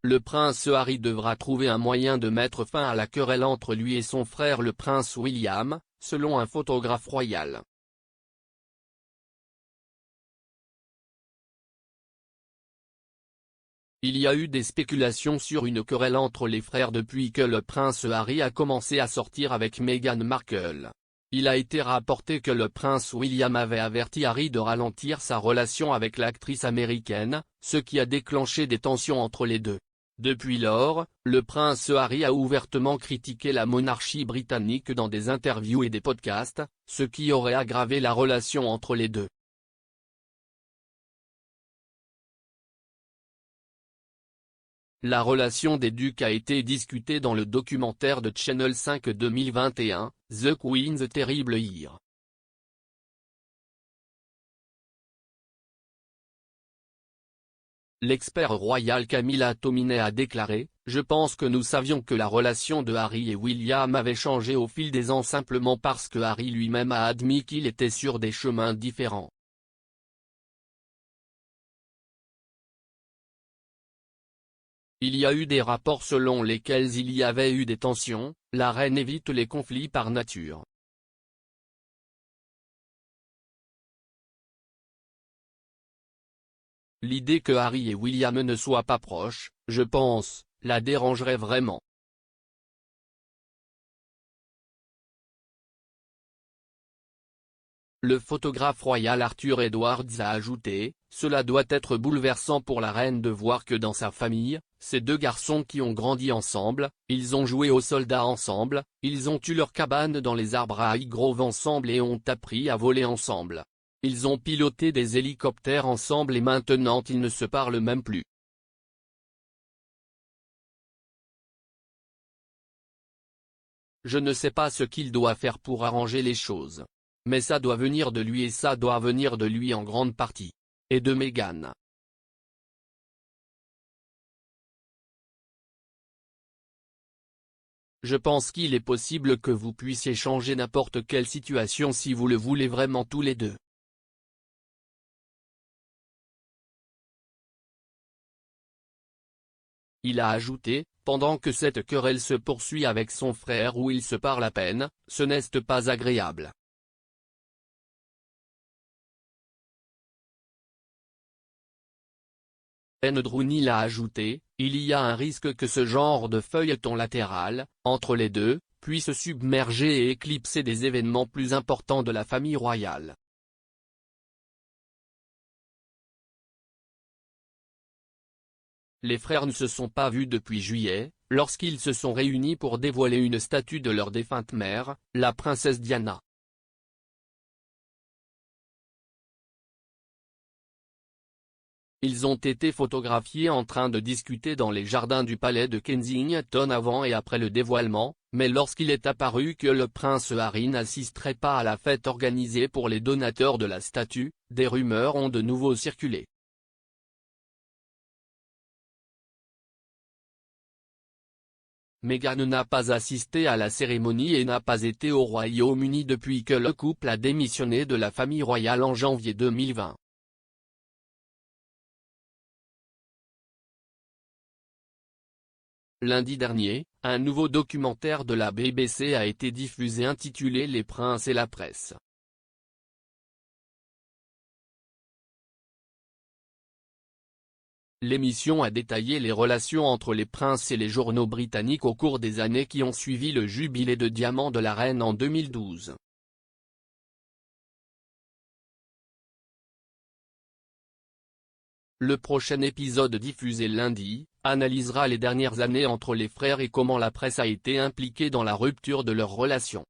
le prince Harry devra trouver un moyen de mettre fin à la querelle entre lui et son frère le prince William, selon un photographe royal. Il y a eu des spéculations sur une querelle entre les frères depuis que le prince Harry a commencé à sortir avec Meghan Markle. Il a été rapporté que le prince William avait averti Harry de ralentir sa relation avec l'actrice américaine, ce qui a déclenché des tensions entre les deux. Depuis lors, le prince Harry a ouvertement critiqué la monarchie britannique dans des interviews et des podcasts, ce qui aurait aggravé la relation entre les deux. La relation des ducs a été discutée dans le documentaire de Channel 5 2021, The Queen's Terrible Year. L'expert royal Camilla Tominey a déclaré « Je pense que nous savions que la relation de Harry et William avait changé au fil des ans simplement parce que Harry lui-même a admis qu'il était sur des chemins différents. » Il y a eu des rapports selon lesquels il y avait eu des tensions, la reine évite les conflits par nature. L'idée que Harry et William ne soient pas proches, je pense, la dérangerait vraiment. Le photographe royal Arthur Edwards a ajouté « Cela doit être bouleversant pour la reine de voir que dans sa famille, ces deux garçons qui ont grandi ensemble, ils ont joué aux soldats ensemble, ils ont eu leur cabane dans les arbres à Highgrove ensemble et ont appris à voler ensemble. Ils ont piloté des hélicoptères ensemble et maintenant ils ne se parlent même plus. » Je ne sais pas ce qu'il doit faire pour arranger les choses. Mais ça doit venir de lui et ça doit venir de lui en grande partie. Et de Meghan. Je pense qu'il est possible que vous puissiez changer n'importe quelle situation si vous le voulez vraiment tous les deux. Il a ajouté, pendant que cette querelle se poursuit avec son frère où il se parle à peine, ce n'est pas agréable. Andrew Neil a ajouté, il y a un risque que ce genre de feuilleton latéral, entre les deux, puisse submerger et éclipser des événements plus importants de la famille royale. Les frères ne se sont pas vus depuis juillet, lorsqu'ils se sont réunis pour dévoiler une statue de leur défunte mère, la princesse Diana. Ils ont été photographiés en train de discuter dans les jardins du palais de Kensington avant et après le dévoilement, mais lorsqu'il est apparu que le prince Harry n'assisterait pas à la fête organisée pour les donateurs de la statue, des rumeurs ont de nouveau circulé. Meghan n'a pas assisté à la cérémonie et n'a pas été au Royaume-Uni depuis que le couple a démissionné de la famille royale en janvier 2020. Lundi dernier, un nouveau documentaire de la BBC a été diffusé intitulé Les princes et la presse. L'émission a détaillé les relations entre les princes et les journaux britanniques au cours des années qui ont suivi le jubilé de diamant de la reine en 2012. Le prochain épisode diffusé lundi, analysera les dernières années entre les frères et comment la presse a été impliquée dans la rupture de leur relation.